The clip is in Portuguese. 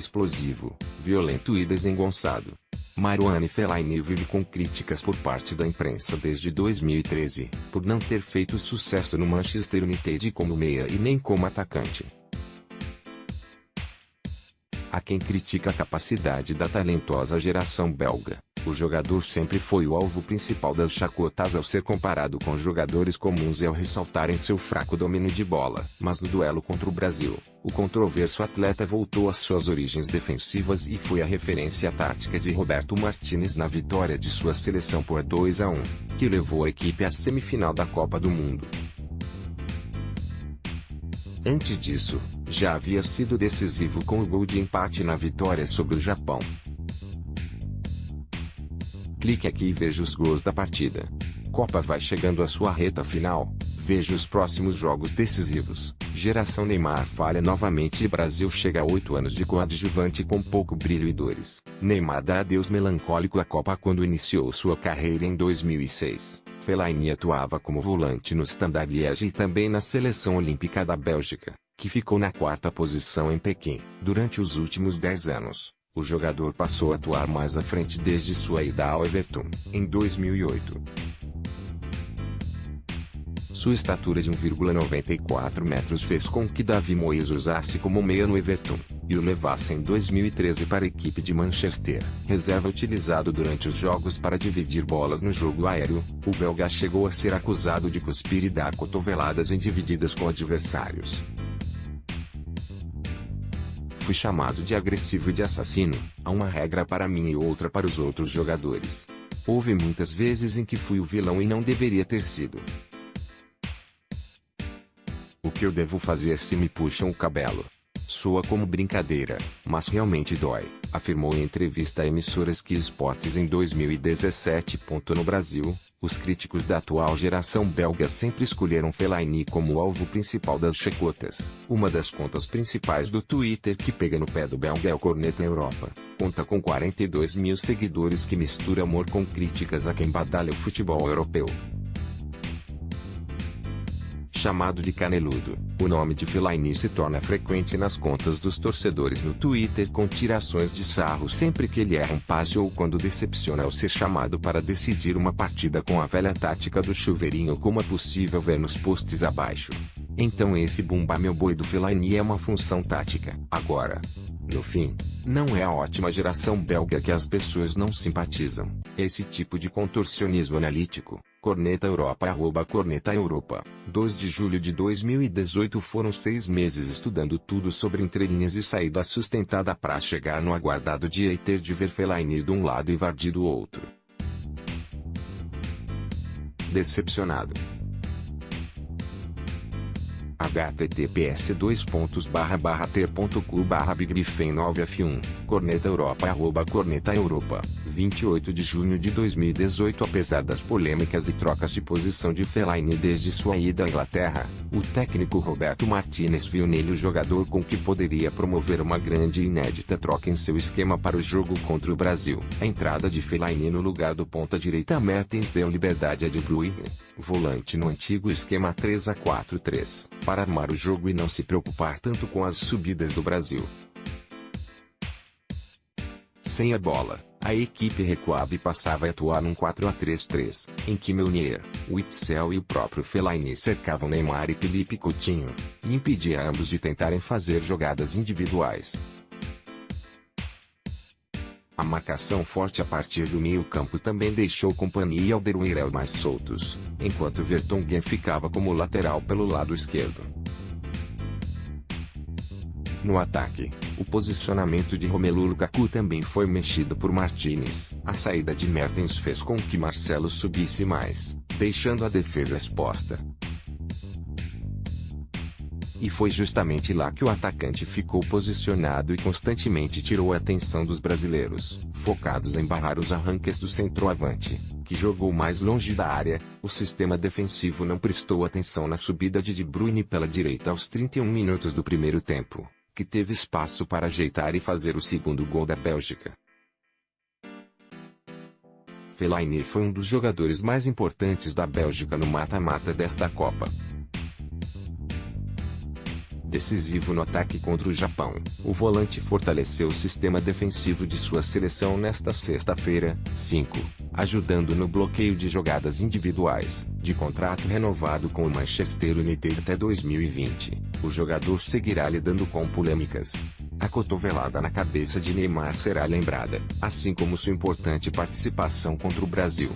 explosivo, violento e desengonçado. Marouane Fellaini vive com críticas por parte da imprensa desde 2013, por não ter feito sucesso no Manchester United como meia e nem como atacante. Há quem critica a capacidade da talentosa geração belga. O jogador sempre foi o alvo principal das chacotas ao ser comparado com jogadores comuns e ao ressaltarem seu fraco domínio de bola. Mas no duelo contra o Brasil, o controverso atleta voltou às suas origens defensivas e foi a referência tática de Roberto Martinez na vitória de sua seleção por 2-1, que levou a equipe à semifinal da Copa do Mundo. Antes disso, já havia sido decisivo com o gol de empate na vitória sobre o Japão. Clique aqui e veja os gols da partida. Copa vai chegando à sua reta final, veja os próximos jogos decisivos. Geração Neymar falha novamente e Brasil chega a 8 anos de coadjuvante com pouco brilho e dores. Neymar dá adeus melancólico à Copa quando iniciou sua carreira em 2006. Fellaini atuava como volante no Standard Liège e também na Seleção Olímpica da Bélgica, que ficou na 4ª posição em Pequim. Durante os últimos 10 anos, o jogador passou a atuar mais à frente desde sua ida ao Everton, em 2008. Sua estatura de 1,94 metros fez com que David Moyes usasse como meia no Everton, e o levasse em 2013 para a equipe de Manchester. Reserva utilizado durante os jogos para dividir bolas no jogo aéreo, o belga chegou a ser acusado de cuspir e dar cotoveladas em divididas com adversários. Fui chamado de agressivo e de assassino, há uma regra para mim e outra para os outros jogadores. Houve muitas vezes em que fui o vilão e não deveria ter sido. O que eu devo fazer se me puxam o cabelo? Soa como brincadeira, mas realmente dói, afirmou em entrevista à emissora Sky Sports em 2017. No Brasil, os críticos da atual geração belga sempre escolheram Fellaini como o alvo principal das chacotas. Uma das contas principais do Twitter que pega no pé do belga é o Corneta Europa. Conta com 42 mil seguidores que mistura humor com críticas a quem badalha o futebol europeu. Chamado de caneludo, o nome de Fellaini se torna frequente nas contas dos torcedores no Twitter com tirações de sarro sempre que ele erra um passe ou quando decepciona ao ser chamado para decidir uma partida com a velha tática do chuveirinho, como é possível ver nos posts abaixo. Então esse bumba meu boi do Fellaini é uma função tática. Agora, no fim, não é a ótima geração belga que as pessoas não simpatizam. Esse tipo de contorcionismo analítico. Corneta Europa @Corneta Europa. 2 de julho de 2018 foram 6 meses estudando tudo sobre entrelinhas e saída sustentada para chegar no aguardado dia e ter de ver Fellaini de um lado e Vardy do outro. Decepcionado. https://ter.cu/bigrifen9f1 Corneta Europa @Corneta Europa. 28 de junho de 2018. Apesar das polêmicas e trocas de posição de Fellaini desde sua ida à Inglaterra, o técnico Roberto Martinez viu nele o jogador com que poderia promover uma grande e inédita troca em seu esquema para o jogo contra o Brasil. A entrada de Fellaini no lugar do ponta-direita Mertens deu liberdade a De Bruyne, volante no antigo esquema 3-4-3, para armar o jogo e não se preocupar tanto com as subidas do Brasil. Sem a bola, a equipe recuava e passava a atuar num 4-3-3, em que Meunier, Witsel e o próprio Fellaini cercavam Neymar e Philippe Coutinho, e impedia ambos de tentarem fazer jogadas individuais. A marcação forte a partir do meio-campo também deixou Kompany e Alderweireld mais soltos, enquanto Vertonghen ficava como lateral pelo lado esquerdo. No ataque, o posicionamento de Romelu Lukaku também foi mexido por Martinez. A saída de Mertens fez com que Marcelo subisse mais, deixando a defesa exposta. E foi justamente lá que o atacante ficou posicionado e constantemente tirou a atenção dos brasileiros, focados em barrar os arranques do centroavante, que jogou mais longe da área. O sistema defensivo não prestou atenção na subida de De Bruyne pela direita aos 31 minutos do primeiro tempo, que teve espaço para ajeitar e fazer o segundo gol da Bélgica. Fellaini foi um dos jogadores mais importantes da Bélgica no mata-mata desta Copa. Decisivo no ataque contra o Japão, o volante fortaleceu o sistema defensivo de sua seleção nesta sexta-feira, 5, ajudando no bloqueio de jogadas individuais. De contrato renovado com o Manchester United até 2020, o jogador seguirá lidando com polêmicas. A cotovelada na cabeça de Neymar será lembrada, assim como sua importante participação contra o Brasil.